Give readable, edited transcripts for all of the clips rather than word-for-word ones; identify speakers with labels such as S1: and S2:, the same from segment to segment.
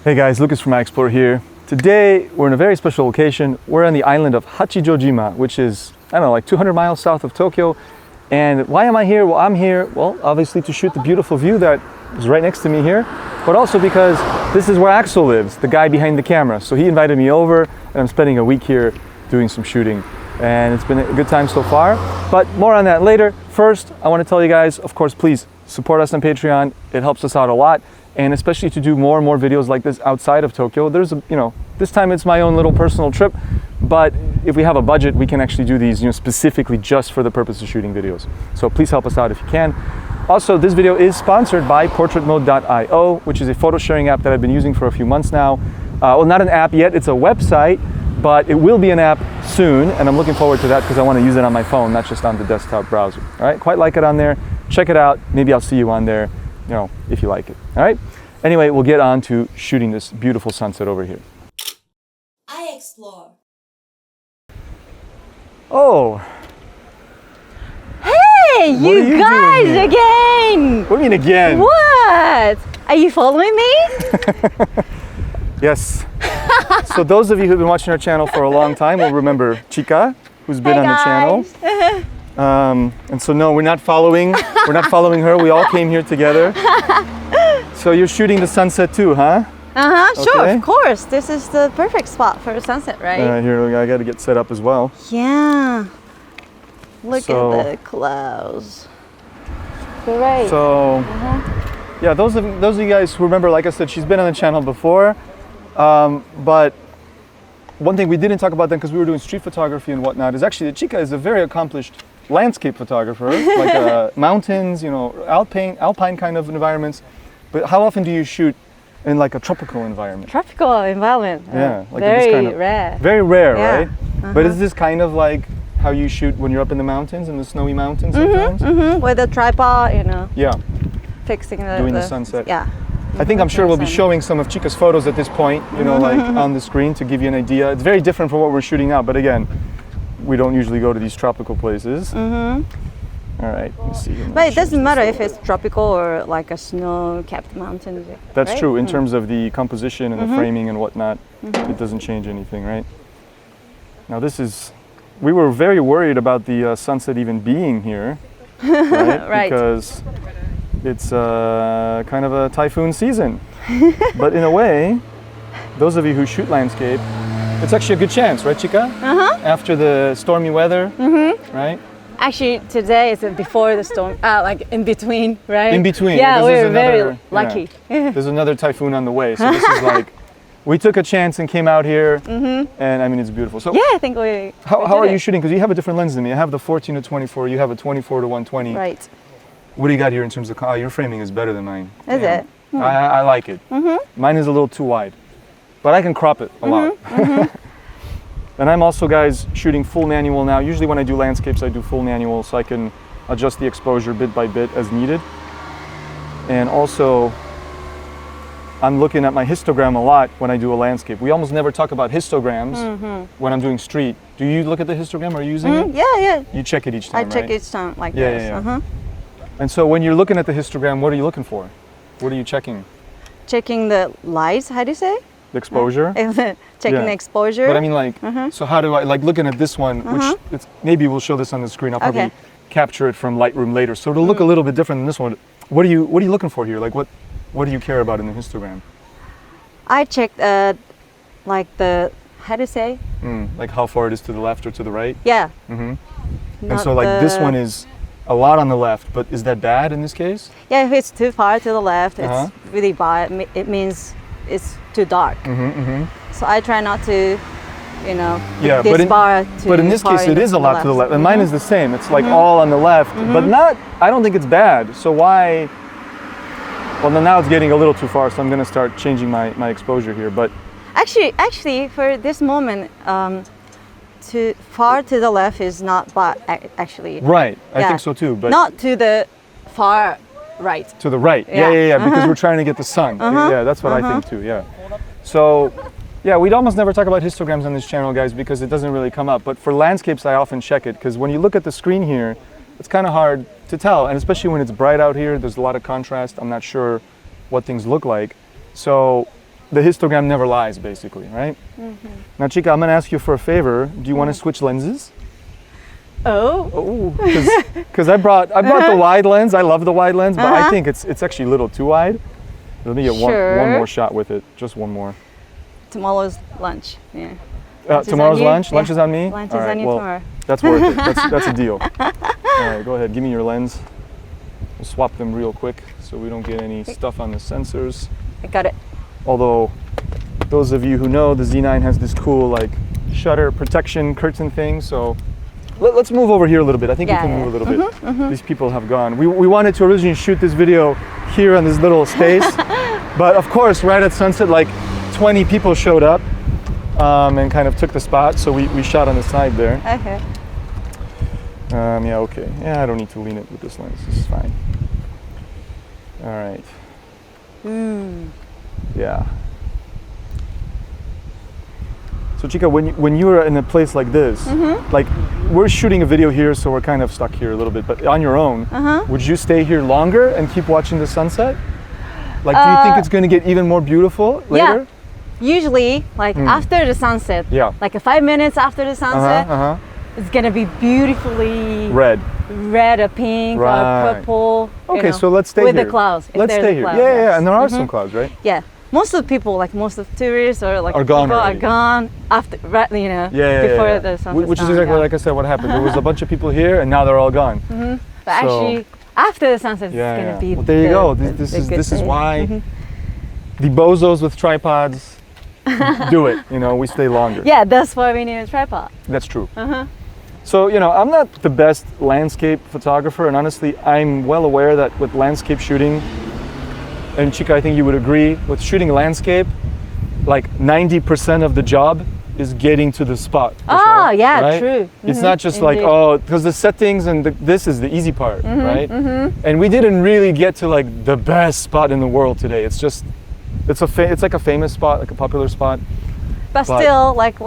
S1: Hey guys, Lucas from iExplore here. Today we're in a very special location. We're on the island of Hachijojima, which is, I don't know, like 200 miles south of Tokyo. And why am I here? Well, I'm here, obviously to shoot the beautiful view that is right next to me here, but also because this is where Axel lives, the guy behind the camera. So he invited me over and I'm spending a week here doing some shooting. And it's been a good time so far, but more on that later. First, I want to tell you guys, of course, please support us on Patreon. It helps us out a lot. And especially to do more and more videos like this outside of Tokyo. There's this time it's my own little personal trip, but if we have a budget, we can actually do these, specifically just for the purpose of shooting videos. So please help us out if you can. Also, this video is sponsored by portraitmode.io, which is a photo sharing app that I've been using for a few months now. Well, not an app yet, it's a website, but it will be an app soon, and I'm looking forward to that because I want to use it on my phone, not just on the desktop browser. All right, quite like it on there. Check it out. Maybe I'll see you on there, if you like it. All right. Anyway, we'll get on to shooting this beautiful sunset over here.
S2: iExplore.
S1: Oh.
S2: Hey, you guys again!
S1: What do you mean again?
S2: What? Are you following me?
S1: Yes. So those of you who've been watching our channel for a long time will remember Chica, who's been on the channel. And so no, we're not following her. We all came here together. So you're shooting the sunset too, huh?
S2: Sure,
S1: Okay.
S2: of course. This is the perfect spot for a sunset, right?
S1: Here, I got to get set up as well.
S2: Yeah. Look at the clouds. Great.
S1: So, yeah, those of you guys who remember, like I said, she's been on the channel before. But one thing we didn't talk about then, because we were doing street photography and whatnot, is actually that Chica is a very accomplished landscape photographer, like mountains, alpine kind of environments. But how often do you shoot in like a tropical environment?
S2: Tropical environment.
S1: Yeah, like
S2: very
S1: this kind of,
S2: rare.
S1: Very rare,
S2: Yeah.
S1: right? But is this kind of like how you shoot when you're up in the mountains, in the snowy mountains sometimes?
S2: With a tripod,
S1: Yeah,
S2: fixing
S1: doing the sunset.
S2: Yeah.
S1: I'm sure we'll be showing some of Chica's photos at this point, like on the screen to give you an idea. It's very different from what we're shooting now, but again, we don't usually go to these tropical places. All right, let's see.
S2: But it doesn't matter if it's tropical or like a snow-capped mountain.
S1: That's
S2: right?
S1: true. In terms of the composition and the framing and whatnot, it doesn't change anything, right? Now we were very worried about the sunset even being here, right?
S2: Right.
S1: Because it's kind of a typhoon season. But in a way, those of you who shoot landscape, it's actually a good chance, right, Chica? After the stormy weather, right?
S2: Actually, today is before the storm, like in between, right?
S1: In between.
S2: Yeah,
S1: This is
S2: we're very lucky.
S1: There's another typhoon on the way, so this is like, we took a chance and came out here, and I mean, it's beautiful. So
S2: Yeah, I think we
S1: how are you shooting? Because you have a different lens than me. I have the 14 to 24, you have a 24 to 120.
S2: Right.
S1: What do you got here in terms of, your framing is better than mine.
S2: Is it?
S1: I like it. Mine is a little too wide, but I can crop it a lot. And I'm also, guys, shooting full manual now. Usually when I do landscapes, I do full manual so I can adjust the exposure bit by bit as needed. And also, I'm looking at my histogram a lot when I do a landscape. We almost never talk about histograms when I'm doing street. Do you look at the histogram? Are you using it?
S2: Yeah.
S1: You check it each time,
S2: I
S1: right?
S2: check each time like this.
S1: Yeah. And so when you're looking at the histogram, what are you looking for? What are you checking?
S2: Checking the lights, how do you say?
S1: The exposure?
S2: Checking the exposure.
S1: But I mean, so how do I, looking at this one, which maybe we'll show this on the screen. I'll probably capture it from Lightroom later. So it'll look a little bit different than this one. What are you looking for here? Like what do you care about in the histogram?
S2: I checked like the, how do you say?
S1: Like how far it is to the left or to the right?
S2: Yeah.
S1: And so like this one is a lot on the left, but is that bad in this case?
S2: Yeah, if it's too far to the left, it's really bad. It means it's too dark. So I try not to,
S1: but in this case it is a lot to the left, and mine is the same. It's like all on the left, but I don't think it's bad. So why? Well, now it's getting a little too far, so I'm going to start changing my exposure here. But
S2: actually, for this moment, too far to the left is not bad. Actually,
S1: right, I think so too. But
S2: not to the far right.
S1: To the right, yeah. Because we're trying to get the sun. Yeah, that's what I think too. Yeah. So, yeah, we'd almost never talk about histograms on this channel, guys, because it doesn't really come up. But for landscapes, I often check it because when you look at the screen here, it's kind of hard to tell, and especially when it's bright out here, there's a lot of contrast. I'm not sure what things look like. So the histogram never lies, basically, right? Now, Chica, I'm gonna ask you for a favor. Do you want to switch lenses?
S2: Oh.
S1: Because I brought the wide lens. I love the wide lens, but I think it's actually a little too wide. Let me get one more shot with it. Just one more.
S2: Tomorrow's lunch. Yeah.
S1: Tomorrow's lunch? Lunch is on me?
S2: Lunch is on you tomorrow.
S1: That's worth it. That's a deal. All right, go ahead. Give me your lens. We'll swap them real quick so we don't get any stuff on the sensors.
S2: I got it.
S1: Although, those of you who know, the Z9 has this cool like shutter protection curtain thing. So let's move over here a little bit. I think we can move a little bit. These people have gone. We wanted to originally shoot this video here on this little space. But of course, right at sunset, like 20 people showed up. And kind of took the spot, so we shot on the side there.
S2: Okay.
S1: Yeah, okay. Yeah, I don't need to lean it with this lens. This is fine. All right. Yeah. So Chica, when you were in a place like this, like we're shooting a video here, so we're kind of stuck here a little bit, but on your own, would you stay here longer and keep watching the sunset? Like, do you think it's going to get even more beautiful later?
S2: Yeah. Usually, like after the sunset, like 5 minutes after the sunset, it's gonna be beautifully red or pink or purple.
S1: Okay, so let's stay here.
S2: With the clouds.
S1: Let's stay here.
S2: Clouds,
S1: yeah, and there are some clouds, right?
S2: Yeah. Most of the people, like most of the tourists or like
S1: are gone
S2: people
S1: already.
S2: are gone after, before the sunset.
S1: Which is exactly like I said, what happened. There was a bunch of people here, and now they're all gone.
S2: But actually, after the sunset, it's gonna be.
S1: Well, there you go. This is why the bozos with tripods do it. We stay longer.
S2: Yeah, that's why we need a tripod.
S1: That's true. So I'm not the best landscape photographer, and honestly, I'm well aware that with landscape shooting, and Chica, I think you would agree, with shooting landscape, like 90% of the job is getting to the spot.
S2: Yeah,
S1: right?
S2: true.
S1: It's not just like, because the settings and this is the easy part, right? And we didn't really get to like the best spot in the world today. It's just, it's like a famous spot, like a popular spot.
S2: But still, like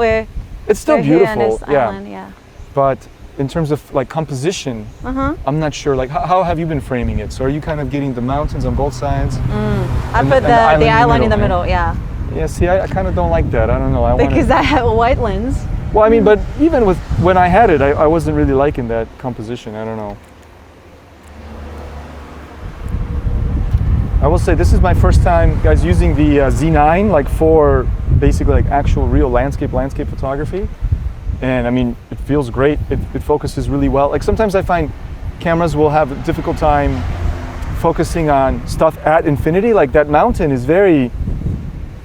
S1: it's still beautiful,
S2: on this island, yeah.
S1: But in terms of like composition, I'm not sure. Like, how have you been framing it? So are you kind of getting the mountains on both sides?
S2: I put the island in the middle, yeah.
S1: Yeah, see, I kind of don't like that. I don't know.
S2: Because I have a white lens.
S1: Well, I mean, but even when I had it, I wasn't really liking that composition. I don't know. I will say this is my first time, guys, using the Z9 like for basically like actual real landscape photography. And I mean, it feels great. It focuses really well. Like sometimes I find cameras will have a difficult time focusing on stuff at infinity. Like that mountain is very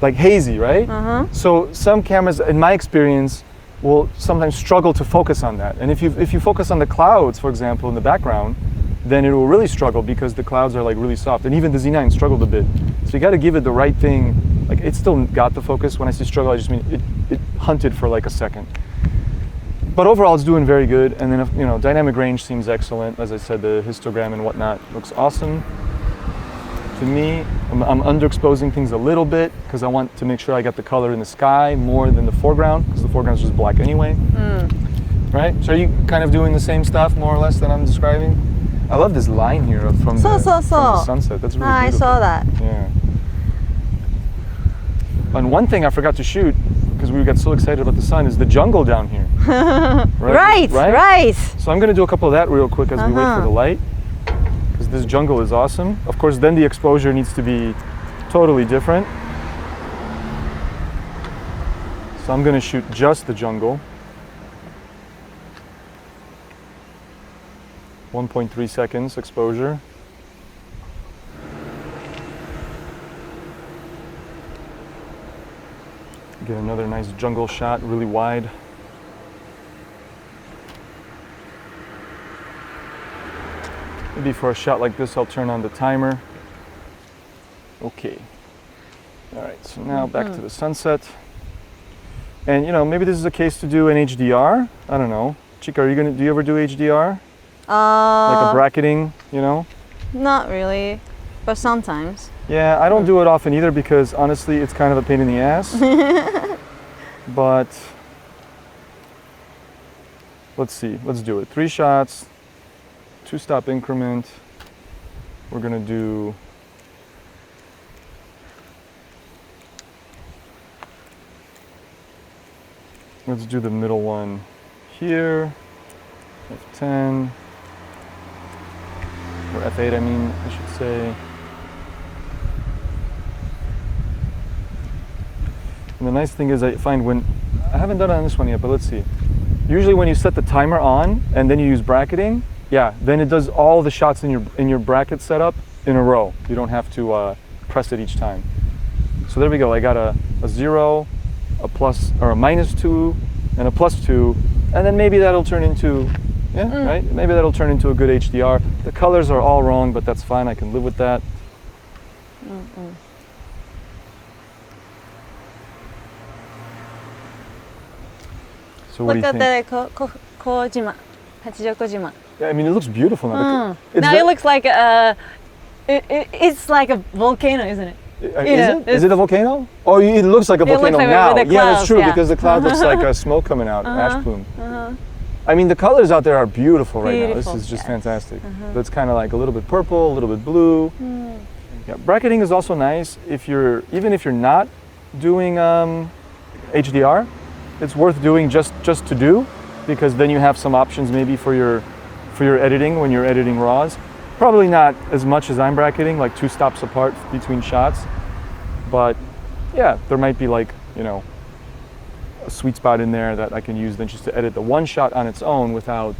S1: like hazy, right? So some cameras, in my experience, will sometimes struggle to focus on that. And if you focus on the clouds, for example, in the background, then it will really struggle because the clouds are like really soft. And even the Z9 struggled a bit. So you got to give it the right thing. Like it still got the focus. When I say struggle, I just mean it hunted for like a second. But overall, it's doing very good. And then, dynamic range seems excellent. As I said, the histogram and whatnot looks awesome. To me, I'm underexposing things a little bit because I want to make sure I got the color in the sky more than the foreground, because the foreground is just black anyway. Right? So are you kind of doing the same stuff, more or less, that I'm describing? I love this line here from the sunset. That's really beautiful.
S2: I saw that.
S1: Yeah. And one thing I forgot to shoot, because we got so excited about the sun, is the jungle down here.
S2: Right.
S1: So I'm going to do a couple of that real quick as we wait for the light, because this jungle is awesome. Of course, then the exposure needs to be totally different. So I'm going to shoot just the jungle. 1.3 seconds exposure. Get another nice jungle shot, really wide. Maybe for a shot like this, I'll turn on the timer. Okay. All right, so now back to the sunset. And maybe this is a case to do an HDR. I don't know. Chica, do you ever do HDR? Like a bracketing,
S2: Not really, but sometimes.
S1: Yeah, I don't do it often either because honestly, it's kind of a pain in the ass. But let's see, let's do it. 3 shots, 2-stop increment. We're gonna do let's do the middle one here. F10. Or F8, I mean, I should say. And the nice thing is I find when, I haven't done it on this one yet, but let's see. Usually when you set the timer on and then you use bracketing, yeah, then it does all the shots in your bracket setup in a row. You don't have to press it each time. So there we go. I got a 0, a plus or a -2, and a +2, and then maybe that'll turn into, right? Maybe that'll turn into a good HDR. The colors are all wrong, but that's fine. I can live with that. So what
S2: Look
S1: do you
S2: at
S1: think?
S2: the Kojima, Hachijo Kojima.
S1: Yeah, I mean, it looks beautiful now.
S2: Now it looks like it's like a volcano, isn't it?
S1: Is it a volcano? Oh, it looks like a volcano
S2: like
S1: now.
S2: with the
S1: Yeah, that's
S2: clouds,
S1: true, because the cloud looks like a smoke coming out, ash plume. I mean, the colors out there are beautiful right now. This is just fantastic. So it's kind of like a little bit purple, a little bit blue. Yeah, bracketing is also nice even if you're not doing HDR. It's worth doing just to do, because then you have some options maybe for your editing when you're editing RAWs. Probably not as much as I'm bracketing, like 2 stops apart between shots. But yeah, there might be like, a sweet spot in there that I can use then just to edit the one shot on its own without,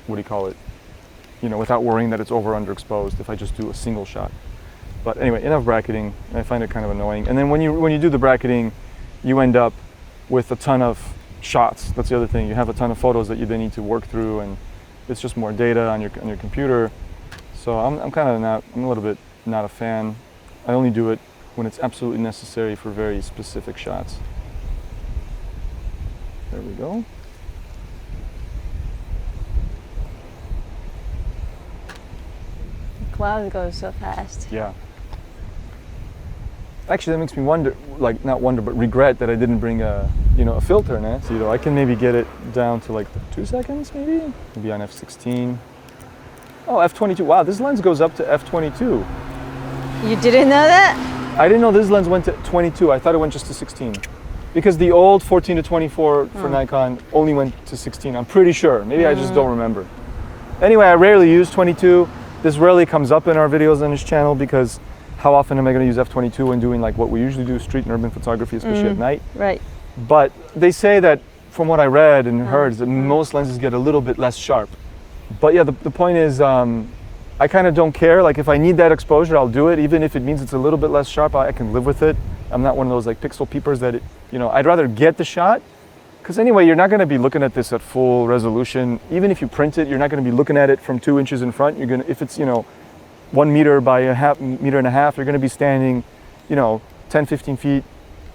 S1: without worrying that it's over or underexposed if I just do a single shot. But anyway, enough bracketing. I find it kind of annoying. And then when you do the bracketing, you end up with a ton of shots. That's the other thing. You have a ton of photos that you then need to work through, and it's just more data on your computer. So I'm a little bit not a fan. I only do it when it's absolutely necessary for very specific shots. There we go.
S2: The cloud goes so fast.
S1: Yeah. Actually, that makes me wonder, not wonder, but regret that I didn't bring a filter, Nancy. I can maybe get it down to like 2 seconds, maybe on f16. Oh, f22. Wow, this lens goes up to f22.
S2: You didn't know that?
S1: I didn't know this lens went to 22. I thought it went just to 16, because the old 14 to 24 for Nikon only went to 16. I'm pretty sure. Maybe I just don't remember. Anyway, I rarely use 22. This rarely comes up in our videos on this channel, because how often am I going to use f22 when doing like what we usually do, street and urban photography, especially at night?
S2: Right.
S1: But they say that, from what I read and heard, is that most lenses get a little bit less sharp. But yeah, the point is, I kind of don't care. Like if I need that exposure, I'll do it, even if it means it's a little bit less sharp. I can live with it. I'm not one of those like pixel peepers that I'd rather get the shot, because anyway, you're not going to be looking at this at full resolution. Even if you print it, you're not going to be looking at it from 2 inches in front. You're going to, if it's 1 meter by a meter and a half, you're going to be standing 10, 15 feet.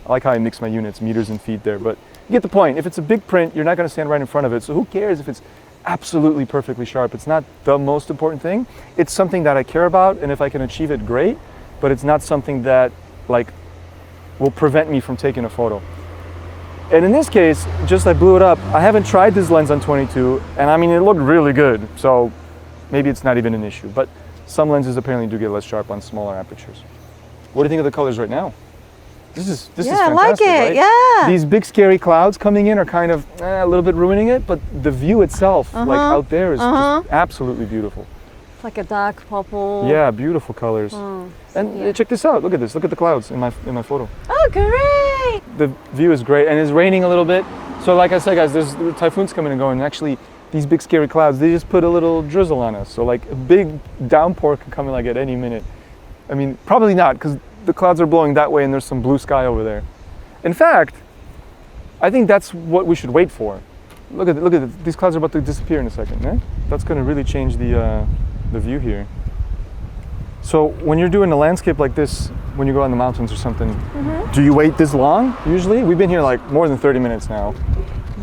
S1: I like how I mix my units, meters and feet there, but you get the point. If it's a big print, you're not going to stand right in front of it, so who cares if it's absolutely perfectly sharp? It's not the most important thing. It's something that I care about, and if I can achieve it, great, but it's not something that will prevent me from taking a photo. And in this case, just I blew it up. I haven't tried this lens on 22, and I mean, it looked really good, so maybe it's not even an issue, but some lenses apparently do get less sharp on smaller apertures. What do you think of the colors right now? This is fantastic,
S2: I like it,
S1: right?
S2: yeah.
S1: These big scary clouds coming in are kind of a little bit ruining it, but the view itself, like out there, is just absolutely beautiful.
S2: It's like a dark purple.
S1: Yeah, beautiful colors. And check this out. Look at this. Look at the clouds in my photo.
S2: Oh, great!
S1: The view is great, and it's raining a little bit. So like I said, guys, there's typhoons coming and going, and actually these big scary clouds, they just put a little drizzle on us. So like a big downpour can come in like at any minute. I mean, probably not, because the clouds are blowing that way and there's some blue sky over there. In fact, I think that's what we should wait for. Look at it. These clouds are about to disappear in a second. Eh? That's going to really change the view here. So when you're doing a landscape like this, when you go on the mountains or something, do you wait this long usually? We've been here like more than 30 minutes now.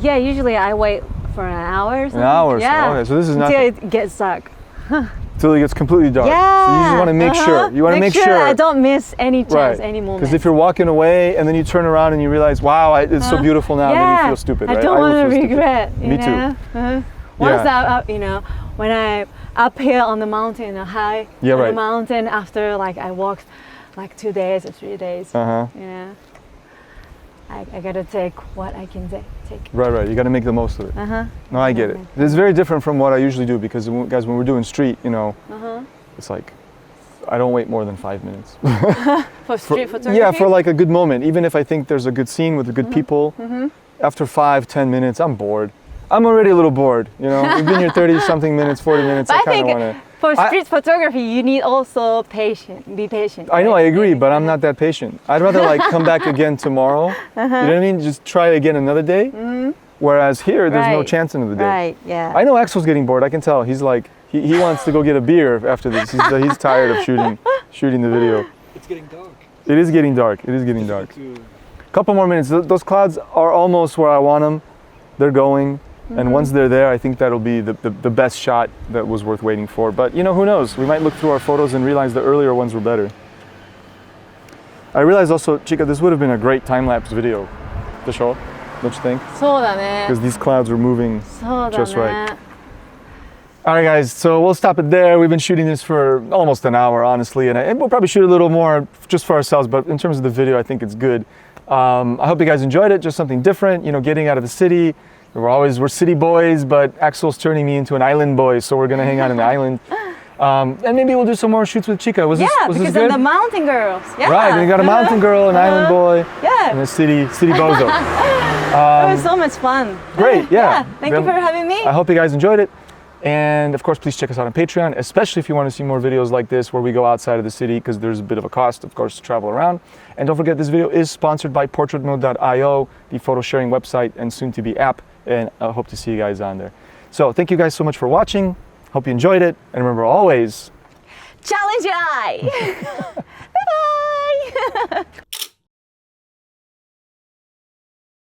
S2: Yeah, usually I wait for an hour or something.
S1: An hour?
S2: Yeah.
S1: Okay, so this is nothing.
S2: Until it gets dark.
S1: Until it gets completely dark.
S2: Yeah.
S1: So you just want to make sure. You want to make sure
S2: I don't miss any chance, any moment.
S1: Because if you're walking away and then you turn around and you realize, wow, it's so beautiful now, then you feel stupid, right?
S2: I don't want to regret.
S1: Me too.
S2: Once when I up here on the mountain, high on the mountain, after like I walked like 2 days or 3 days. I gotta take what I can take.
S1: Right. You gotta make the most of it. No, I get it. It's very different from what I usually do because, guys, when we're doing street, you know, it's like, I don't wait more than 5 minutes.
S2: For street photography?
S1: Yeah, for like a good moment. Even if I think there's a good scene with the good people, after 5-10 minutes, I'm bored. I'm already a little bored, you know. We've been here 30-something minutes, 40 minutes. I kind of want to.
S2: For street photography, you need also be patient.
S1: I know, I agree, but I'm not that patient. I'd rather like come back again tomorrow. You know what I mean? Just try again another day. Whereas here, there's no chance in the day.
S2: Right, yeah.
S1: I know Axel's getting bored. I can tell. He's like, he wants to go get a beer after this. He's tired of shooting the video.
S3: It's getting dark.
S1: It is getting dark. It is getting dark. Couple more minutes. Those clouds are almost where I want them. They're going. And once they're there, I think that'll be the best shot that was worth waiting for. But you know, who knows? We might look through our photos and realize the earlier ones were better. I realized also, Chica, this would have been a great time-lapse video to show, don't you think?
S2: そうだね。
S1: Because these clouds were moving
S2: そうだね。
S1: just right. All right, guys, so we'll stop it there. We've been shooting this for almost an hour, honestly, and we'll probably shoot a little more just for ourselves, but in terms of the video, I think it's good. I hope you guys enjoyed it, just something different, you know, getting out of the city. We're city boys, but Axel's turning me into an island boy, so we're gonna hang out in the island. And maybe we'll do some more shoots with Chica. Was this
S2: because
S1: good?
S2: of the mountain girls. Yeah.
S1: Right, and you got a mountain girl, an island boy,
S2: Yeah.
S1: and a city bozo.
S2: It was so much fun.
S1: Great, yeah.
S2: Thank you for having me.
S1: I hope you guys enjoyed it. And of course, please check us out on Patreon, especially if you want to see more videos like this where we go outside of the city, because there's a bit of a cost, of course, to travel around. And don't forget, this video is sponsored by portraitmode.io, the photo sharing website and soon to be app. And I hope to see you guys on there. So thank you guys so much for watching. Hope you enjoyed it. And remember always,
S2: challenge your eye. Bye-bye.